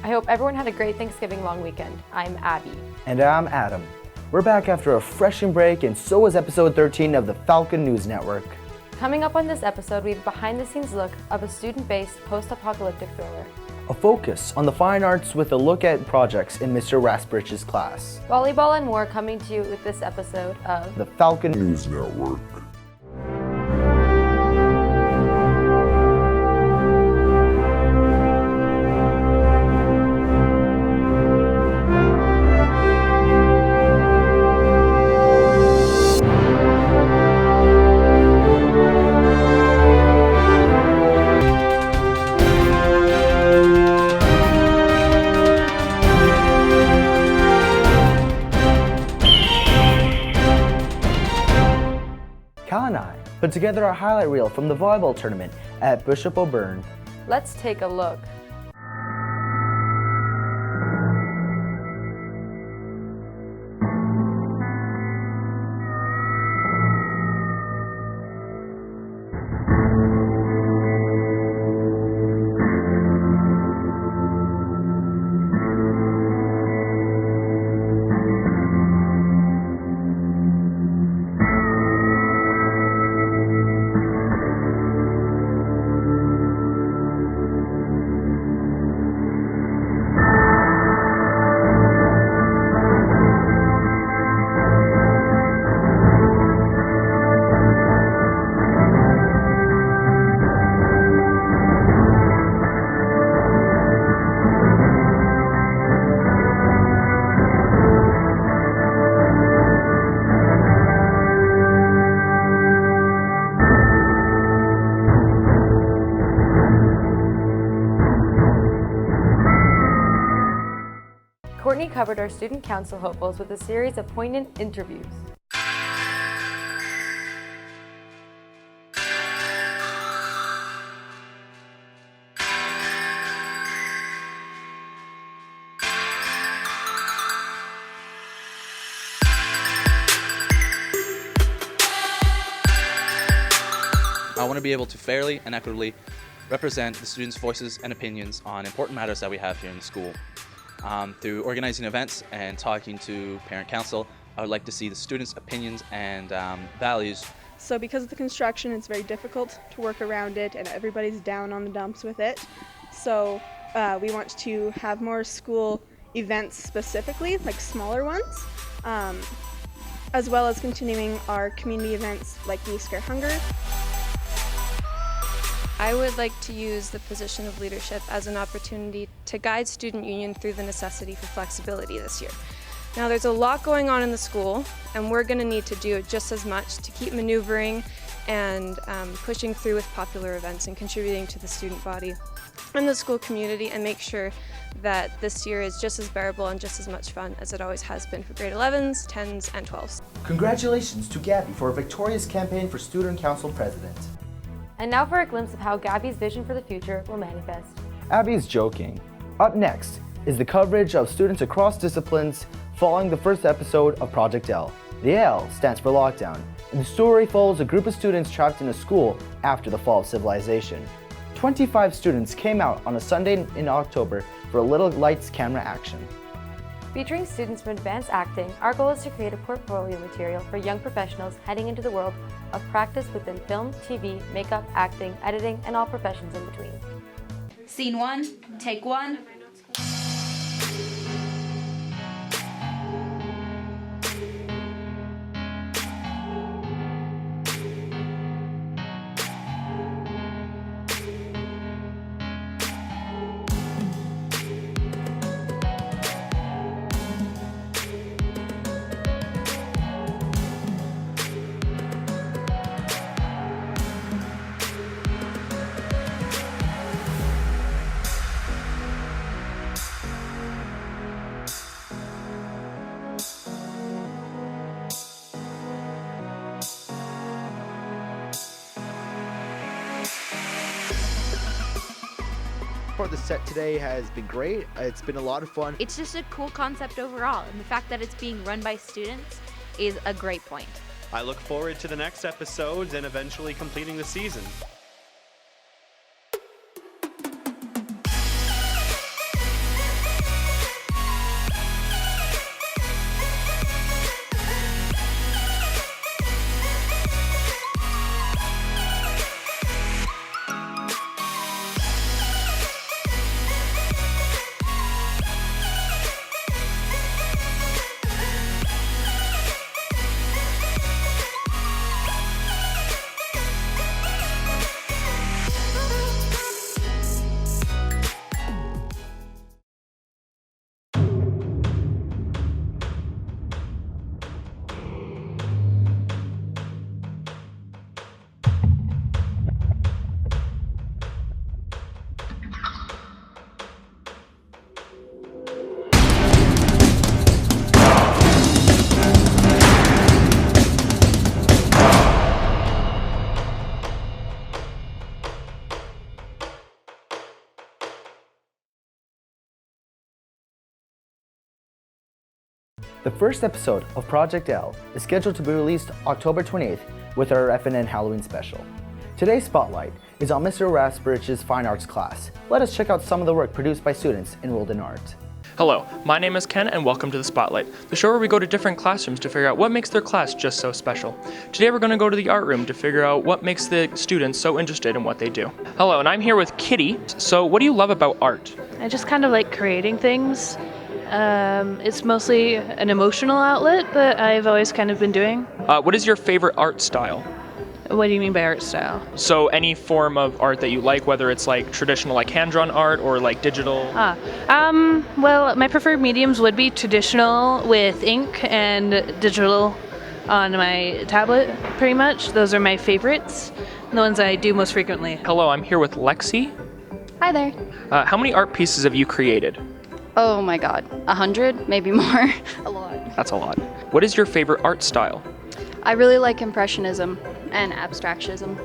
I hope everyone had a great Thanksgiving long weekend. I'm Abby. And I'm Adam. We're back after a refreshing break, and so is episode 13 of the Falcon News Network. Coming up on this episode, we have a behind-the-scenes look of a student-based post-apocalyptic thriller. A focus on the fine arts with a look at projects in Mr. Rasbrich's class. Volleyball and more coming to you with this episode of the Falcon News Network. Cal and I put together a highlight reel from the volleyball tournament at Bishop O'Byrne. Let's take a look. Courtney covered our student council hopefuls with a series of poignant interviews. I want to be able to fairly and equitably represent the students' voices and opinions on important matters that we have here in the school. Through organizing events and talking to parent council, I would like to see the students' opinions and values. So because of the construction, it's very difficult to work around it, and everybody's down on the dumps with it. So we want to have more school events specifically, like smaller ones, as well as continuing our community events like We Scare Hunger. I would like to use the position of leadership as an opportunity to guide Student Union through the necessity for flexibility this year. Now there's a lot going on in the school, and we're going to need to do just as much to keep maneuvering and pushing through with popular events and contributing to the student body and the school community, and make sure that this year is just as bearable and just as much fun as it always has been for grade 11s, 10s, and 12s. Congratulations to Gabby for a victorious campaign for Student Council President. And now for a glimpse of how Gabby's vision for the future will manifest. Abby's joking. Up next is the coverage of students across disciplines following the first episode of Project L. The L stands for lockdown, and the story follows a group of students trapped in a school after the fall of civilization. 25 students came out on a Sunday in October for a Little Lights camera action. Featuring students from advanced acting, our goal is to create a portfolio material for young professionals heading into the world of practice within film, TV, makeup, acting, editing, and all professions in between. Scene 1, take 1. Part of the set today has been great. It's been a lot of fun. It's just a cool concept overall, and the fact that it's being run by students is a great point. I look forward to the next episodes and eventually completing the season. The first episode of Project L is scheduled to be released October 28th with our FNN Halloween special. Today's spotlight is on Mr. Rasbridge's Fine Arts class. Let us check out some of the work produced by students enrolled in art. Hello, my name is Ken and welcome to The Spotlight, the show where we go to different classrooms to figure out what makes their class just so special. Today we're going to go to the art room to figure out what makes the students so interested in what they do. Hello, and I'm here with Kitty. So what do you love about art? I just kind of like creating things. It's mostly an emotional outlet that I've always kind of been doing. What is your favorite art style? What do you mean by art style? So any form of art that you like, whether it's like traditional like hand-drawn art or like digital? Well, my preferred mediums would be traditional with ink and digital on my tablet, pretty much. Those are my favorites, the ones I do most frequently. Hello, I'm here with Lexi. Hi there. How many art pieces have you created? Oh my god, 100, maybe more. A lot. That's a lot. What is your favorite art style? I really like Impressionism and Abstractionism.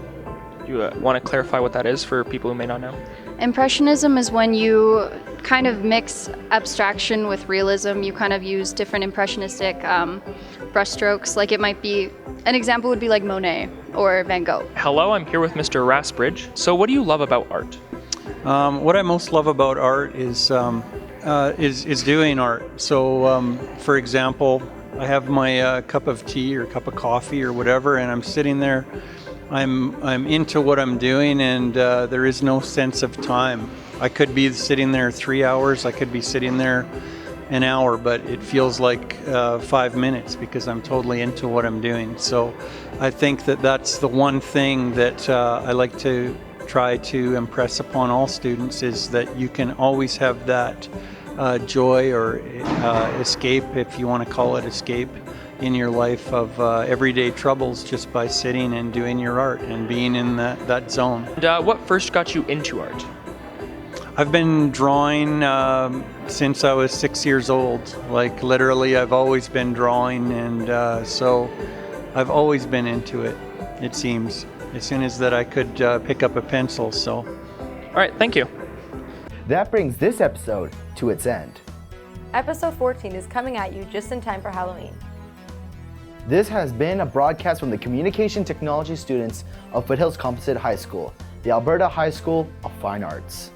Do you want to clarify what that is for people who may not know? Impressionism is when you kind of mix abstraction with realism. You kind of use different impressionistic brushstrokes. Like it might be, an example would be like Monet or Van Gogh. Hello, I'm here with Mr. Rasbridge. So what do you love about art? What I most love about art is doing art. So, for example, I have my cup of tea or cup of coffee or whatever, and I'm sitting there. I'm into what I'm doing, and there is no sense of time. I could be sitting there 3 hours. I could be sitting there an hour, but it feels like 5 minutes because I'm totally into what I'm doing. So, I think that that's the one thing that I like to try to impress upon all students is that you can always have that joy or escape, if you want to call it escape, in your life of everyday troubles just by sitting and doing your art and being in that zone. And what first got you into art? I've been drawing since I was 6 years old. Like literally I've always been drawing, and so I've always been into it, it seems. As soon as that I could pick up a pencil, so. All right, thank you. That brings this episode to its end. Episode 14 is coming at you just in time for Halloween. This has been a broadcast from the Communication Technology students of Foothills Composite High School, the Alberta High School of Fine Arts.